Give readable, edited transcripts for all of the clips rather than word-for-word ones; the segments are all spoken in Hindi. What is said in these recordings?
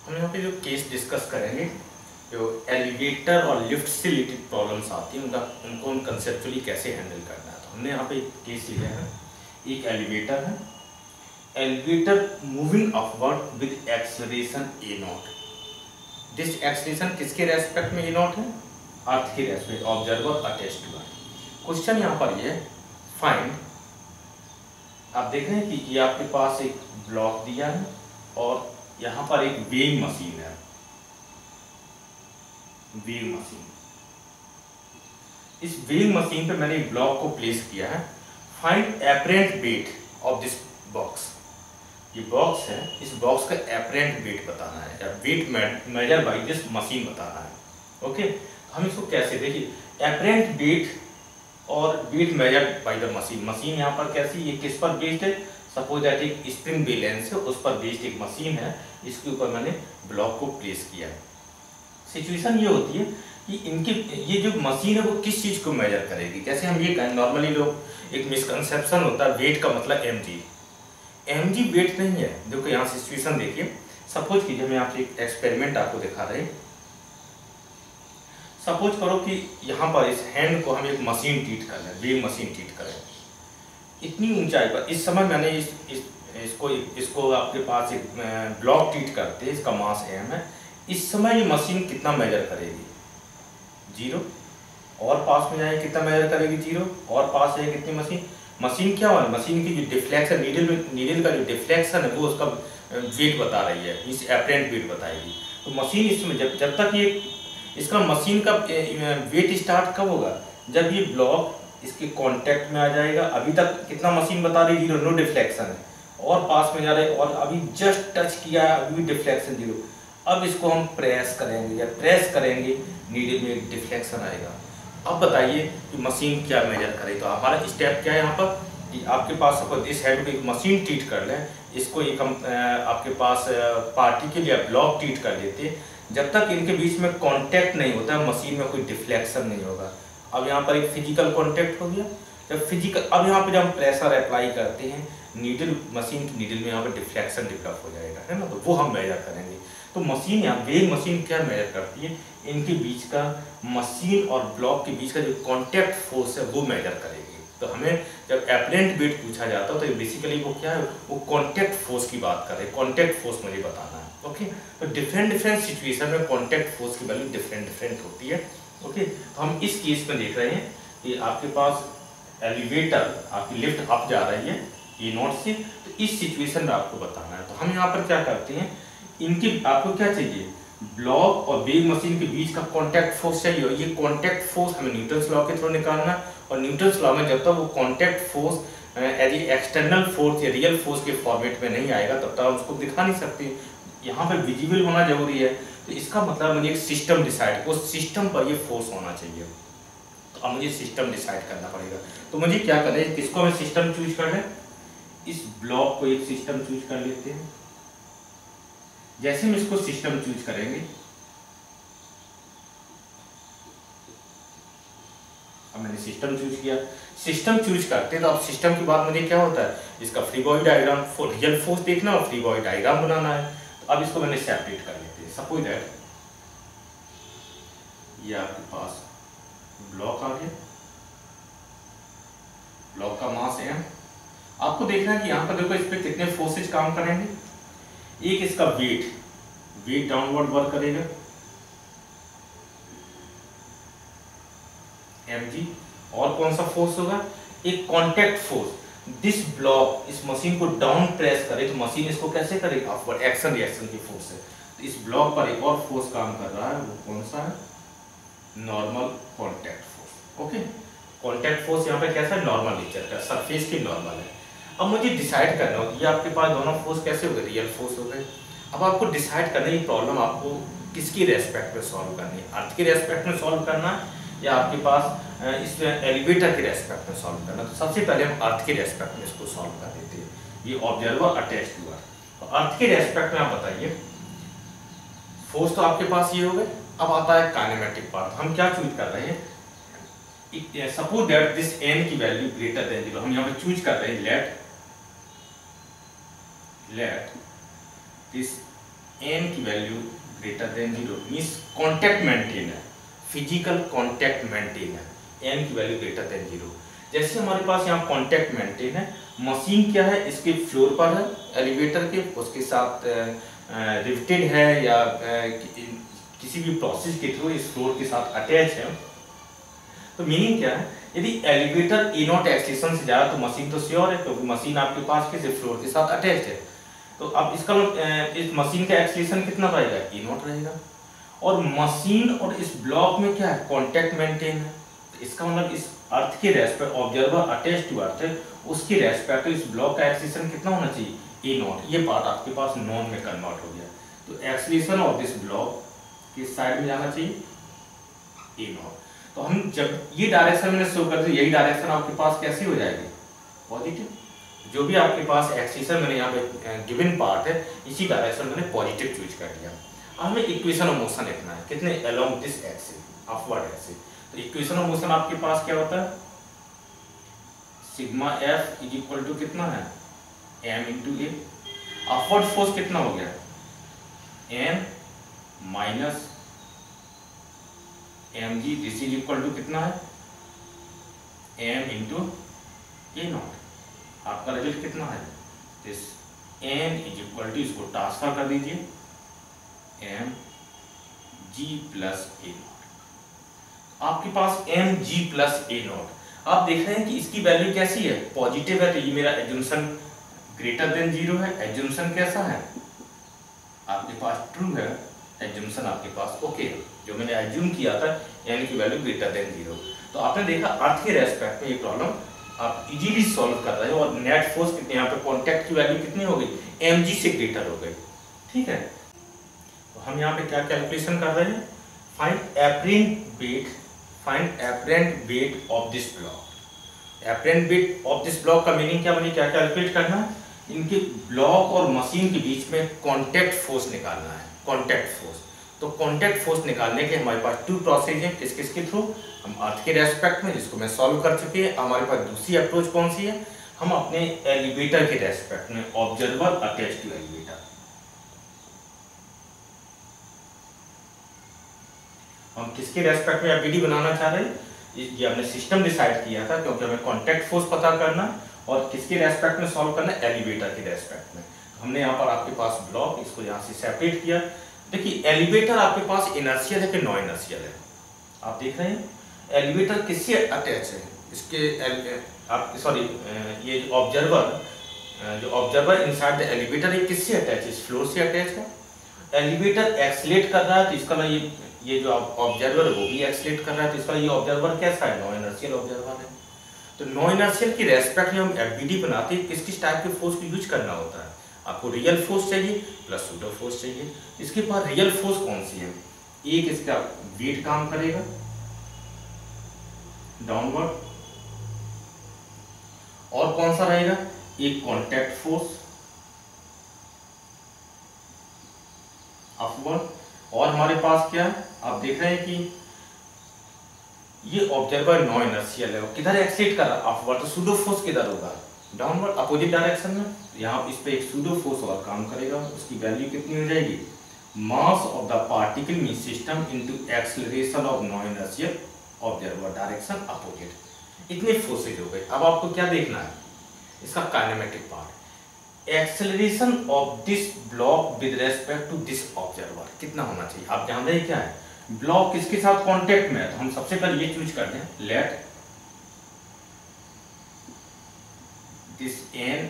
हम यहाँ पे जो केस डिस्कस करेंगे, जो एलिवेटर और लिफ्ट से रिलेटेड प्रॉब्लम्स आती हैं उनको हम कंसेप्चुअली कैसे हैंडल करना है। तो हमने यहाँ पे एक केस लिया है, एक एलिवेटर है, elevator moving upward with acceleration a naught. This acceleration किसके रेस्पेक्ट में ए नॉट है? अर्थ के respect, observer attached to earth. Question यहाँ पर ये फाइंड, आप देख रहे हैं कि ये आपके पास एक ब्लॉक दिया है और यहाँ पर एक वेइंग मशीन है, वेइंग मशीन। इस वेइंग मशीन पे मैंने एक ब्लॉक को प्लेस किया है। Find apparent weight of this box. ये बॉक्स है, इस बॉक्स का एपरेंट वेट बताना है या weight measure by this machine बताना है। ओके, हम इसको कैसे देखिए, एपरेंट वेट और weight measure by the machine. Machine यहाँ पर कैसी, ये किस पर बेस्ड है? सपोज दैट एक स्प्रिंग बैलेंस है, उस पर बेस्ड एक मशीन है, इसके ऊपर मैंने ब्लॉक को प्लेस किया है। सिचुएशन ये होती है कि इनके ये जो मशीन है वो किस चीज़ को मेजर करेगी। जैसे हम ये नॉर्मली लोग एक मिसकंसेप्शन होता है, वेट का मतलब mg। mg वेट नहीं है। देखो यहाँ सिचुएशन देखिए, सपोज कीजिए मैं आपसे एक एक्सपेरिमेंट आपको दिखा रहे। सपोज करो कि यहाँ पर इस हैंड को हम एक मशीन ट्रीट कर लें, वेइंग मशीन ट्रीट करें इतनी ऊंचाई पर। इस समय मैंने इसको आपके पास एक ब्लॉक ट्रीट करते हैं, इसका मास m है। इस समय ये मशीन कितना मेजर करेगी? 0। और पास में जाए कितना मेजर करेगी? 0। और पास है कितनी मशीन क्या है? मशीन की जो डिफ्लेक्शन, नीडल का जो डिफ्लेक्शन है वो उसका वेट बता रही है, इस एपरेंट वेट बताएगी। तो मशीन इसमें जब तक ये इसका मशीन का वेट स्टार्ट कब होगा? जब ये ब्लॉक इसके कांटेक्ट में आ जाएगा। अभी तक कितना मशीन बता रही? 0, नो डिफ्लेक्शन है। और पास में जा रहे और अभी जस्ट टच किया है, अभी डिफ्लेक्शन 0। अब इसको हम प्रेस करेंगे, या प्रेस करेंगे नीडल में एक डिफ्लेक्शन आएगा। अब बताइए कि मशीन क्या मेजर करे। तो हमारा स्टेप क्या है यहाँ पर कि आपके पास सपोज इस हेड को एक मशीन ट्रीट कर लें, इसको एक हम आपके पास पार्टिकल या ब्लॉक ट्रीट कर लेते। जब तक इनके बीच में कांटेक्ट नहीं होता मशीन में कोई डिफ्लेक्शन नहीं होगा। अब यहाँ पर एक फिजिकल कांटेक्ट हो गया। जब फिजिकल, अब यहाँ पे जब हम प्रेशर अप्लाई करते हैं नीडल, मशीन की नीडल में यहाँ पर डिफ्लेक्शन डेवलप हो जाएगा, है ना। तो वो हम मेजर करेंगे। तो मशीन, यहाँ वेइंग मशीन क्या मेजर करती है? इनके बीच का, मशीन और ब्लॉक के बीच का जो कांटेक्ट फोर्स है वो मेजर करेगी। तो हमें जब एपरेंट वेट पूछा जाता है तो बेसिकली वो क्या है, वो कांटेक्ट फोर्स की बात कर रहे हैं। कांटेक्ट फोर्स मुझे बताना है। ओके, तो डिफरेंट सिचुएशन में कांटेक्ट फोर्स की वैल्यू डिफरेंट होती है। ओके, तो हम इस केस में देख रहे हैं कि आपके पास एलिवेटर, आपकी लिफ्ट अप जा रही है ए नॉट से, तो इस सिचुएशन में आपको बताना है। तो हम यहाँ पर क्या करते हैं, इनके आपको क्या चाहिए, ब्लॉक और वेइंग मशीन के बीच का कांटेक्ट फोर्स चाहिए। और ये कांटेक्ट फोर्स हमें न्यूटन्स लॉ के थ्रू निकालना। और न्यूटन्स लॉ में जब तक वो contact force as external force या रियल फोर्स के फॉर्मेट में नहीं आएगा तब तक हम उसको दिखा नहीं सकते। यहाँ पे विजिबल होना जरूरी है। तो इसका मतलब मुझे एक सिस्टम डिसाइड, उस सिस्टम पर ये फोर्स होना चाहिए। तो अब मुझे सिस्टम डिसाइड करना पड़ेगा। तो मुझे क्या करना है, किसको हमें सिस्टम चूज कर लें? इस ब्लॉक को एक सिस्टम चूज कर लेते हैं। जैसे हम इसको सिस्टम चूज करेंगे, अब मैंने सिस्टम चूज किया। सिस्टम चूज करते हैं तो अब सिस्टम के बाद मुझे क्या होता है, इसका free body diagram, real force देखना और फ्री बॉडी डायग्राम बनाना है। तो अब इसको मैंने सेपरेट कर लेते हैं। सपोज दैट ये आपके पास ब्लॉक आ गया, ब्लॉक का मास है। आपको देखना है कि यहाँ पर देखो इस पे कितने फोर्सेज काम करेंगे। एक इसका वेट डाउनवर्ड वर्क करेगा mg। और कौन सा फोर्स होगा, एक कांटेक्ट फोर्स। दिस ब्लॉक इस मशीन को डाउन प्रेस करे तो मशीन इसको कैसे करेगी, अपवर्ड, एक्शन रिएक्शन की फोर्स है। तो इस ब्लॉक पर एक और फोर्स काम कर रहा है, वो कौन सा है, normal contact force. Okay, contact force यहाँ पे कैसा है, नॉर्मल नेचर का, सरफेस की नॉर्मल है। अब मुझे डिसाइड करना होगा ये आपके पास दोनों फोर्स कैसे हो गए, रियल फोर्स हो गए। अब आपको डिसाइड करना है ये प्रॉब्लम आपको किसकी रेस्पेक्ट में सॉल्व करनी है, अर्थ के रेस्पेक्ट में सॉल्व करना है या आपके पास इस एलिवेटर के रेस्पेक्ट में सॉल्व करना। तो सबसे पहले हम अर्थ के रेस्पेक्ट में इसको सॉल्व कर देते हैं। ये ऑब्जर्वर अटैच टू अर्थ। तो अर्थ के रेस्पेक्ट में आप बताइए, फोर्स तो आपके पास ये हो गए। अब आता है काइनेमेटिक पार्ट। हम क्या चूज कर रहे हैं, सपोज दैट दिस n की वैल्यू ग्रेटर देन 0। हम यहाँ पे चूज कर रहे हैं लेट दिस एन की value greater than 0 means contact maintain है, फिजिकल कॉन्टैक्ट मेंटेन है, एन की वैल्यू ग्रेटर देन 0। जैसे हमारे पास यहाँ कॉन्टैक्ट मेंटेन है, मशीन क्या है इसके फ्लोर पर है एलिवेटर के, उसके साथ रिवेटेड है या किसी भी प्रोसेस के थ्रू इस फ्लोर के साथ अटैच है। तो मीनिंग क्या है, यदि एलिवेटर ए नॉट एक्सलेशन से जा रहा है तो मशीन तो श्योर है, क्योंकि मशीन आपके पास किसी फ्लोर के साथ अटैच है। तो अब इसका इस मशीन का एक्सलेशन कितना रहेगा, ए नॉट रहेगा। और मशीन और इस ब्लॉक में क्या है, कॉन्टैक्ट मेंटेन है। तो इसका मतलब इस अर्थ के respect, observer attach to earth है, उसके रेस्पेक्ट इस ब्लॉक का एक्सलेशन कितना होना चाहिए, ए नॉट। ये पार्ट आपके पास नॉन में कन्वर्ट हो गया। तो एक्सलेशन ऑफ दिस ब्लॉक किस साइड में जाना चाहिए, ए नॉट। तो हम जब ये डायरेक्शन मैंने शो कर दी, यही डायरेक्शन आपके पास कैसी हो जाएगी, पॉजिटिव। जो भी आपके पास एक्सिस मैंने यहाँ पे गिवन पार्ट है, इसी डायरेक्शन मैंने पॉजिटिव चूज कर दिया। अब हमें इक्वेशन ऑफ मोशन लिखना है, कितने along this axis, upward axis. तो इक्वेशन ऑफ मोशन आपके पास क्या होता है, sigma F is equal to कितना है, M into A. Upward force कितना हो गया, M minus M G, this is equal to कितना है, एम इंटू ए नॉट। आपका रिजल्ट कितना है, this M is equal to, इसको ट्रांसफर कर दीजिए, M G plus A naught. आपके पास M G plus A not. आप देख रहे हैं कि इसकी वैल्यू कैसी है, पॉजिटिव है, तो ये मेरा एज्यूम्शन ग्रेटर देन 0 है। एज्यूम्शन कैसा है, आपके पास ट्रू है, एज्यूम्शन आपके पास ओके है। जो मैंने एज्यूम किया था यानी कि वैल्यू ग्रेटर देन 0। तो आपने देखा अर्थ के रेस्पेक्ट में ये प्रॉब्लम आप इजीली सॉल्व कर रहे हो। और नेट फोर्स कितनी, यहाँ पे कॉन्टैक्ट की वैल्यू कितनी हो गई, mg से ग्रेटर हो गई, ठीक है। तो हम यहाँ पे क्या कैलकुलेशन कर रहे हैं, find apparent weight of this block. Apparent weight of this block का मीनिंग क्या बनी, क्या कैलकुलेट करना है, इनके ब्लॉक और मशीन के बीच में कॉन्टैक्ट फोर्स निकालना है, कॉन्टैक्ट फोर्स। तो कॉन्टैक्ट फोर्स निकालने के हमारे पास 2 प्रोसेस हैं, किस किस के थ्रू, हम अर्थ के रेस्पेक्ट में, जिसको मैं सॉल्व कर चुके हैं। हमारे पास दूसरी अप्रोच कौन सी है, हम अपने एलिवेटर के रेस्पेक्ट में, ऑब्जर्वर अटैच टू एलिवेटर। हम किसके रेस्पेक्ट में एपीडी बनाना चाह रहे हैं, ये हमने सिस्टम डिसाइड किया था, क्योंकि हमें कॉन्टैक्ट फोर्स पता करना और किसके रेस्पेक्ट में सॉल्व करना, एलिवेटर के रेस्पेक्ट में। हमने यहाँ पर आपके पास ब्लॉक, इसको यहाँ से सेपरेट किया। देखिए एलिवेटर आपके पास इनर्शियल है कि नॉन इनर्शियल है, आप देख रहे हैं एलिवेटर किससे अटैच है, इसके आप सॉरी ये जो ऑब्जर्वर इनसाइड द एलिवेटर ये किससे अटैच है, इस फ्लोर से अटैच है। एलिवेटर एक्सलेट कर रहा है, तो इसका ये जो ऑब्जर्वर है वो भी एक्सलेट कर रहा है, तो इसका ये ऑब्जर्वर कैसा है, नॉन इनर्शियल ऑब्जर्वर है। तो नॉन इनर्शियल की रेस्पेक्ट में हम एफबीडी बनाते हैं, किस किस टाइप के फोर्स को यूज करना होता है। आपको रियल फोर्स चाहिए प्लस सूडो फोर्स चाहिए। इसके पास रियल फोर्स कौन सी है, एक इसका वेट काम करेगा डाउनवर्ड, और कौन सा रहेगा, एक कॉन्टैक्ट फोर्स अपवर्ड। और हमारे पास क्या है, आप देख रहे हैं कि ये ऑब्जर्वर नॉन इनर्शियल है, किधर एक्सलेट कर रहा है, अपवर्ड। तो सूडो फोर्स किधर होगा, डाउनवर्ड अपोजिट डायरेक्शन में। यहाँ इस पे एक सूडो फोर्स और काम करेगा, उसकी वैल्यू कितनी हो जाएगी, mass of the particle mean system into acceleration of non inertial observer direction opposite. इतने फोर्सेज हो गए। अब आपको क्या देखना है, इसका kinematic part, acceleration of this block with respect to this observer कितना होना चाहिए। आप जान रहे हैं क्या है, ब्लॉक किसके साथ कांटेक्ट में है, तो हम सबसे पहले ये चूज करते हैं, let this n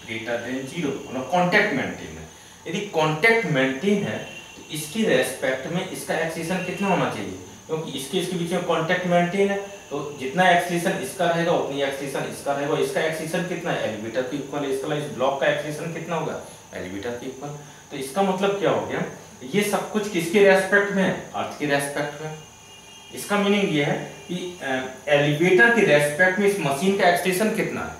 greater than 0, मतलब कांटेक्ट मेंटेन है। यदि कांटेक्ट मेंटेन है तो इसकी रेस्पेक्ट में इसका एक्सेलेरेशन कितना होना चाहिए, क्योंकि इसके बीच में कांटेक्ट मेंटेन है, तो जितना एक्सेलेरेशन इसका रहेगा उतनी एक्सेलेरेशन इसका रहेगा। इसका एक्सेलेरेशन कितना है, एलिवेटर के इक्वल। इसका इस ब्लॉक का एक्सेलेरेशन कितना होगा, एलिवेटर के इक्वल। तो इसका मतलब क्या हो गया, ये सब कुछ किसके रेस्पेक्ट में है, अर्थ के रेस्पेक्ट में। इसका मीनिंग ये है कि एलिवेटर के रेस्पेक्ट में इस मशीन का एक्सेलेरेशन कितना है,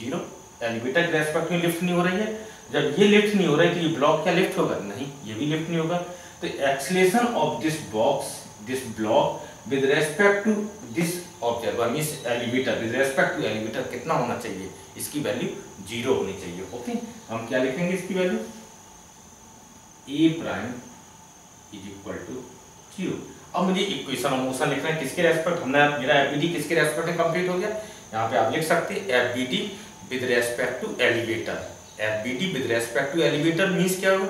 0। एलिवेटर के रेस्पेक्ट में लिफ्ट नहीं हो रही है, जब ये लिफ्ट नहीं हो रही है तो ये ब्लॉक क्या लिफ्ट होगा, नहीं, ये भी लिफ्ट नहीं होगा। तो acceleration of this block with respect to this observer means elevator, with respect to elevator कितना होना चाहिए, इसकी वैल्यू 0 होनी चाहिए। ओके, हम क्या लिखेंगे इसकी value, A prime is equal to 0। अब मुझे इक्वेशन ऑफ मोशन लिखना है किसके रेस्पेक्ट, हमने मेरा एफबीडी किसके रेस्पेक्ट में कंप्लीट हो गया। यहाँ पे आप लिख सकते हैं FBD with respect to elevator. FBD with respect to elevator means क्या हो,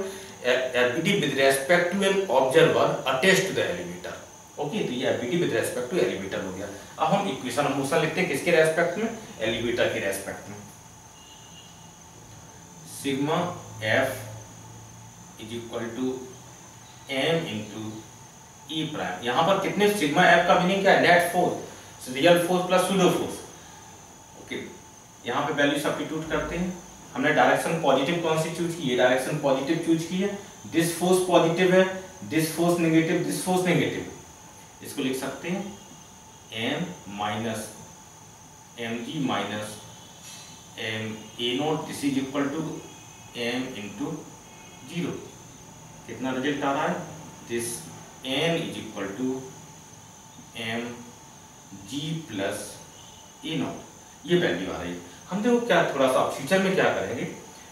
FBD with respect to an observer attached to the elevator. Okay, तो ये FBD with respect to elevator हो गया। अब हम इक्वेशन ऑफ मोशन लिखते हैं किसके रेस्पेक्ट में, एलिवेटर के रेस्पेक्ट में। Sigma F is equal to M into E prime. यहां पर कितने, सिग्मा एफ का मीनिंग क्या है, net force, real force plus pseudo force. Okay, यहां पे वैल्यू सब्स्टिट्यूट करते हैं। हमने डायरेक्शन पॉजिटिव कौन सी चूज की है, डायरेक्शन पॉजिटिव चूज की है। दिस फोर्स पॉजिटिव है, this force negative, this force negative. इसको लिख सकते हैं M minus M G minus M A naught, this is equal to M into 0। कितना रिजल्ट आ रहा है, this N is equal to M G plus A naught, ये वैल्यू आ रही है। हम देखो क्या थोड़ा सा फ्यूचर में क्या करेंगे,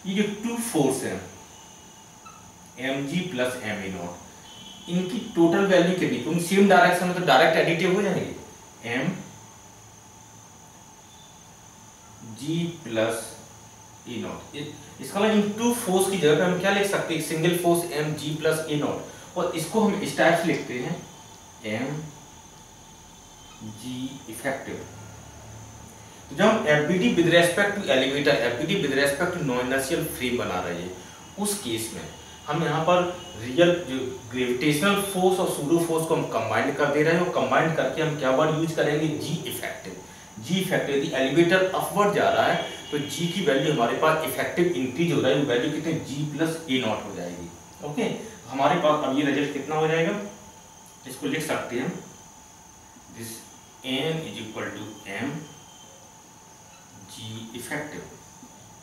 ये जो टू फोर्स है M G plus M A naught, इनकी टोटल वैल्यू कितनी, क्योंकि सेम डायरेक्शन में तो डायरेक्ट एडिटिव हो जाएंगे। M G plus A naught, इसका मतलब इन टू फोर्स की जगह पे हम क्या लिख सकते हैं, single force M G plus A naught, और इसको हम इस टाइप से लिखते हैं एम जी इफेक्टिव। तो जब हम FBD with respect to elevator, FBD with respect to non inertial frame बना रहे हैं, उस केस में हम यहाँ पर रियल जो ग्रेविटेशनल फोर्स और सूडो फोर्स को हम कंबाइंड कर दे रहे हैं, और कंबाइंड करके हम क्या वर्ड यूज करेंगे, जी इफेक्टिव। जी इफेक्टिव, यदि एलिवेटर अपवर्ड जा रहा है तो जी की वैल्यू हमारे पास इफेक्टिव इंक्रीज हो रहा है, वैल्यू कितने, जी प्लस ए नॉट हो जाएगी। ओके, हमारे पास अब ये रिजल्ट कितना हो जाएगा, इसको लिख सकते हैं this N is equal to M G effective,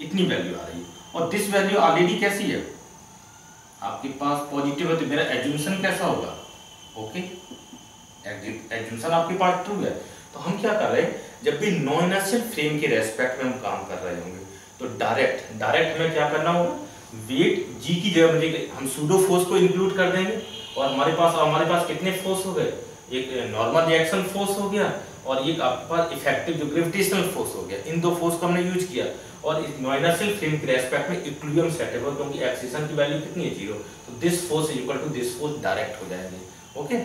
इतनी वैल्यू आ रही है। और दिस वैल्यू ऑलरेडी कैसी है, आपके पास पॉजिटिव है, तो मेरा एज्यूम्शन कैसा होगा, ओके, एज्यूम्शन आपके पास ट्रू है। तो हम क्या कर रहे हैं, जब भी नॉन इनर्शियल फ्रेम के रेस्पेक्ट में हम काम कर रहे होंगे तो डायरेक्ट हमें क्या करना होगा, वेट जी की जगह मुझे हम सूडो फोर्स को इंक्लूड कर देंगे, और हमारे पास कितने फोर्स हो गए, एक नॉर्मल रिएक्शन फोर्स हो गया और एक आपके पास इफेक्टिव जो ग्रेविटेशनल फोर्स हो गया। इन दो फोर्स को हमने यूज किया, और इस नॉन इनर्शियल फ्रेम के रेस्पेक्ट में इक्विलिब्रियम सेट है, क्योंकि एक्सीलरेशन की वैल्यू कितनी है, 0। तो this force is equal to this force direct हो जाएंगे। ओके।